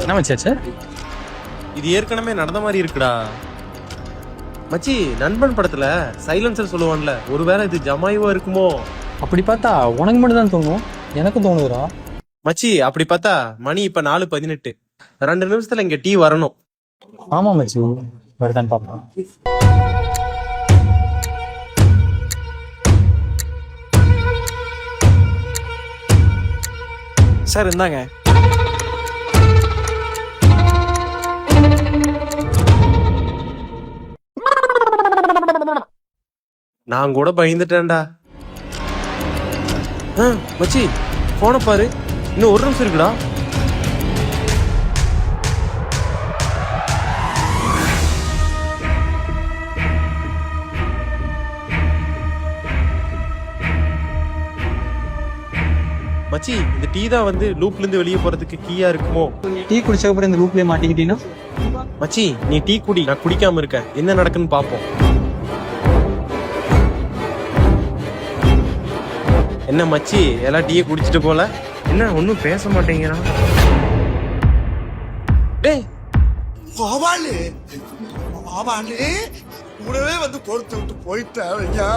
என்ன மச்சாச்சு? இது ஏற்கனவே நடந்த மாதிரி இருக்குடா மச்சி. நண்பன் படத்துல சைலன்சர் சொல்லுவான்ல, ஒருவேளை இது ஜமாயுவா இருக்குமோ? அப்படி பார்த்தா உனக்கு மட்டும் தான் தோணும், எனக்கும் தோணுதுடா. மச்சி அப்படி பார்த்தா மணி இப்ப 4:18. 2 நிமிஷத்துல இங்க டீ வரணும். ஆமா மச்சி, வருதான்னு பாப்போம். சார் இந்தாங்க. நான் கூட பயந்துட்டேன்டா. மச்சி போன பாரு, இன்னும் 1 நிமிஷம் இருக்குடா. மச்சி இந்த டீ தான் வந்து லூப்ல இருந்து வெளியே போறதுக்கு கீயா இருக்குமோ? டீ குடிச்ச அப்புறம் இந்த லூப்லயே மாட்டிக்கிட்டீங்கன்னா? மச்சி நீ டீ குடி, நான் குடிக்காம இருக்கேன். என்ன நடக்குன்னு பாப்போம். என்ன மச்சி எல்லாம் டீயை குடிச்சிட்டு போல, என்ன ஒன்னும் பேச மாட்டேங்கிறான்? டேய் கோபாலு, கோபாலு கூடவே வந்து பொறுத்து விட்டு போயிட்டா ஐயா.